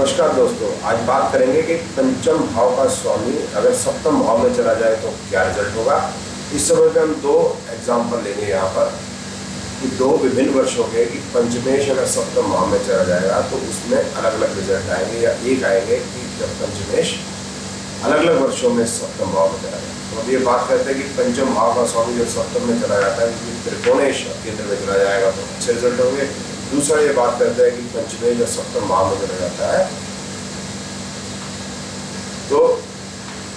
नमस्कार दोस्तों, आज बात करेंगे कि पंचम भाव का स्वामी अगर सप्तम भाव में चला जाए तो क्या रिजल्ट होगा। इस समय पे हम दो एग्जाम्पल लेंगे यहाँ पर कि दो विभिन्न वर्षों के कि पंचमेश अगर सप्तम भाव में चला जाएगा तो उसमें अलग अलग रिजल्ट आएंगे या एक आएंगे कि जब पंचमेश अलग अलग वर्षों में सप्तम भाव में चला जाए। तो अब ये बात करते हैं कि पंचम भाव का स्वामी जब सप्तम में चला जाता है कि त्रिकोणेश केंद्र में चला जाएगा तो अच्छे रिजल्ट होंगे। दूसरा ये बात करते हैं कि पंचमेश जब सप्तम भाव में चला जाता है तो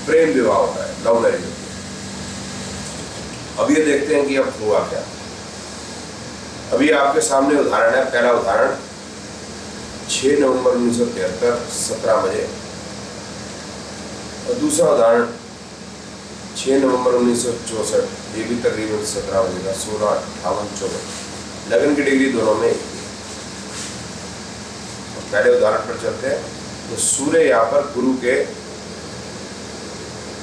प्रेम विवाह होता है, लव मैरिज होती है। अब ये देखते हैं कि अब हुआ क्या। अभी आपके सामने उदाहरण है। पहला उदाहरण 6 नवंबर 1973 17 बजे और दूसरा उदाहरण 6 नवंबर 1964 ये भी तकरीबन 17 बजे का 16, 58, 14 लगन की डिग्री दोनों में। पहले उदाहरण पर चलते हैं। तो सूर्य यहाँ पर गुरु के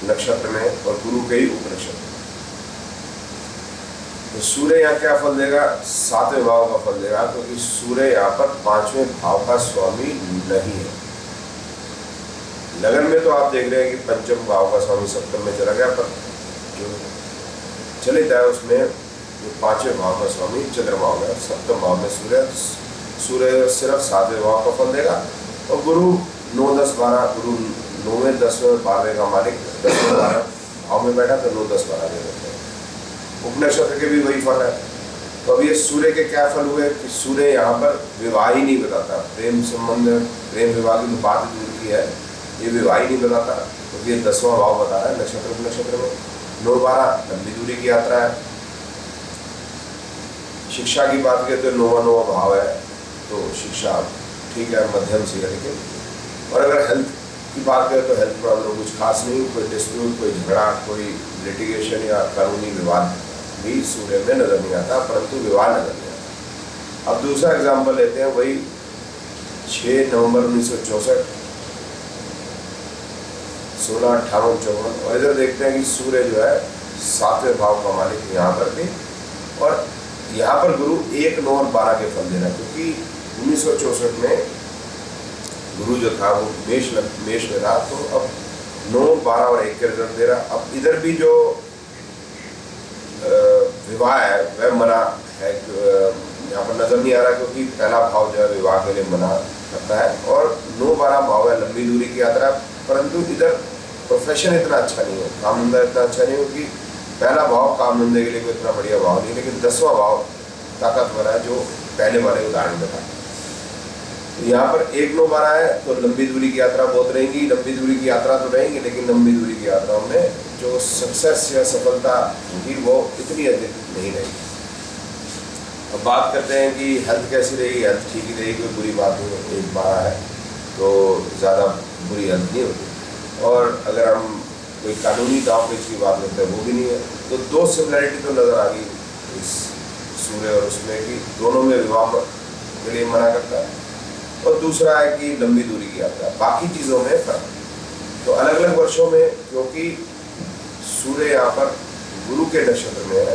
नक्षत्र में और गुरु के ही उपनक्षत्र। तो सूर्य यहाँ क्या फल देगा? 7वें भाव का फल देगा, क्योंकि सूर्य यहाँ पर 5वें भाव का स्वामी नहीं है। लगन में तो आप देख रहे हैं कि पंचम भाव का स्वामी सप्तम में चला गया, पर जो चले जाए उसमें जो 5वें भाव का स्वामी चंद्रमा हो गया। सप्तम भाव में सूर्य सिर्फ 7वें भाव का फल देगा और गुरु 9, 10, 12 गुरु 9वें, 10वें, 12वें का मालिक 10वें 12 भाव में बैठा तो 9, 10, 12 दे देते हैं। उपनक्षत्र के भी वही फल है। तो अब ये सूर्य के क्या फल हुए कि सूर्य यहाँ पर विवाह ही नहीं बताता। प्रेम संबंध, प्रेम विवाह की तो बात दूर की है, ये विवाह ही नहीं बताता क्योंकि ये 10वां भाव बता रहा है नक्षत्र उपनक्षत्र में। 9, 12 लंबी दूरी की यात्रा है। शिक्षा की बात करें तो 9वां भाव है, तो शिक्षा ठीक है, मध्यम सी है। लेकिन और अगर हेल्थ की बात करें तो हेल्थ प्रॉब्लम कुछ खास नहीं, कोई डिस्प्यूट, कोई झगड़ा, कोई लिटिगेशन या कानूनी विवाद भी सूर्य में नजर नहीं आता, परंतु विवाह नजर नहीं आता। अब दूसरा एग्जाम्पल लेते हैं, वही 6 नवंबर 1964 16, 58, 54 और इधर देखते हैं कि सूर्य जो है 7वें भाव का मालिक यहाँ पर भी और यहाँ पर गुरु 1, 9 और 12 के फल देना, क्योंकि 1964 में गुरु जो था वो मेष में रहा, तो अब 9, 12 और 1 के रिजल्ट दे रहा। अब इधर भी जो विवाह है वह मना है, यहाँ पर नजर नहीं आ रहा, क्योंकि पहला भाव जो है विवाह के लिए मना करता है और 9, 12 भाव है लंबी दूरी की यात्रा। परंतु इधर प्रोफेशन इतना अच्छा नहीं है, काम धंधा इतना अच्छा नहीं है, क्योंकि पहला भाव काम धंधे के लिए कोई इतना बढ़िया भाव नहीं, लेकिन 10वां भाव ताकतवर है जो पहले वाले उदाहरण में था। यहाँ पर 1, 9, 12 है तो लंबी दूरी की यात्रा बहुत रहेंगी। लंबी दूरी की यात्रा तो रहेंगी, लेकिन लंबी दूरी की यात्राओं में जो सक्सेस या सफलता होगी वो इतनी अधिक नहीं रहेगी। अब बात करते हैं कि हेल्थ कैसी रहेगी। हेल्थ ठीक ही रहेगी, कोई बुरी बात नहीं। 1, 12 है तो ज़्यादा बुरी हेल्थ नहीं होती। और अगर हम कोई कानूनी दाव पेच की बात करते हैं वो भी नहीं है। तो दो सिमिलरिटी तो नज़र आ गई इस सूर्य और उसमें कि दोनों में विवाह के लिए मना करता है और दूसरा है कि लंबी दूरी की यात्रा। बाकी चीज़ों में फर्क। तो अलग अलग वर्षों में, क्योंकि सूर्य यहाँ पर गुरु के नक्षत्र में है,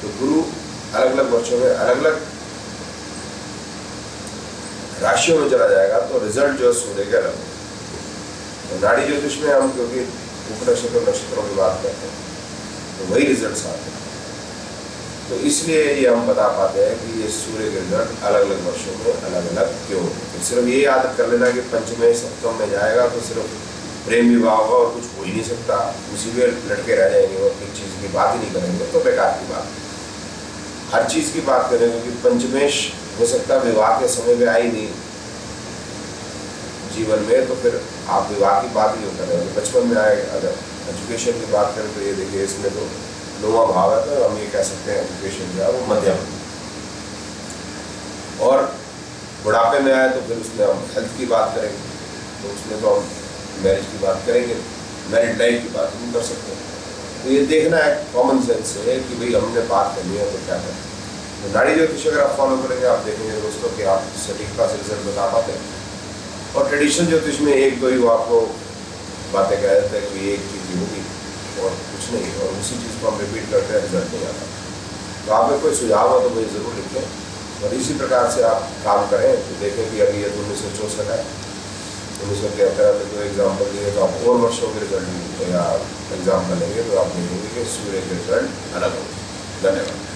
तो गुरु अलग अलग वर्षों में अलग अलग राशियों में चला जाएगा, तो रिजल्ट जो सूर्य के अलग होगा। तो नाड़ी ज्योतिष में हम क्योंकि उपनक्षत्र नक्षत्रों की बात करते हैं तो वही रिजल्ट आते हैं, तो इसलिए ये हम बता पाते हैं कि ये सूर्य के रिजल्ट अलग अलग वर्षों में अलग अलग क्यों होते हैं। तो सिर्फ ये याद कर लेना कि पंचमेश सप्तम में जाएगा तो सिर्फ प्रेम विवाह होगा और कुछ हो ही नहीं सकता, उसी में लड़के रह जाएंगे और किसी चीज़ की बात ही नहीं करेंगे तो बेकार की बात। हर चीज़ की बात करें, क्योंकि पंचमेश हो सकता है विवाह के समय में आई नहीं जीवन में, तो फिर आप विवाह की बात ही कर रहे हो। बचपन में आए। अगर एजुकेशन की बात करें तो ये देखिए इसमें तो 9वां भाव है, तो हम ये कह सकते हैं एजुकेशन जो है वो मध्यम। और बुढ़ापे में आए तो फिर उसमें हम हेल्थ की बात करेंगे, तो उसमें तो हम मैरिज की बात करेंगे, मैरिड लाइफ की बात नहीं कर सकते। तो ये देखना है कॉमन सेंस है कि भाई हमने बात करनी है तो क्या करें। तो नाड़ी ज्योतिष अगर आप फॉलो करेंगे आप देखेंगे दोस्तों कि आप सटीकता से रिजल्ट बता पाते हैं। और ट्रेडिशनल ज्योतिष में 1, 2 ही वो आपको बातें कह देते हैं कि एक चीज़ होगी और कुछ नहीं, और उसी चीज़ को हम रिपीट करते हैं, रिजल्ट नहीं आता। तो आप कोई सुझाव हो तो मुझे ज़रूर लिखें और इसी प्रकार से आप काम करें। तो देखें कि अभी ये 1964 है 1973 में जो एग्जाम्पल दिए तो आप और वर्षों के रिजल्ट या एग्जाम्पल लेंगे तो आप देखेंगे कि सूर्य के रिजल्ट अलग होंगे। धन्यवाद।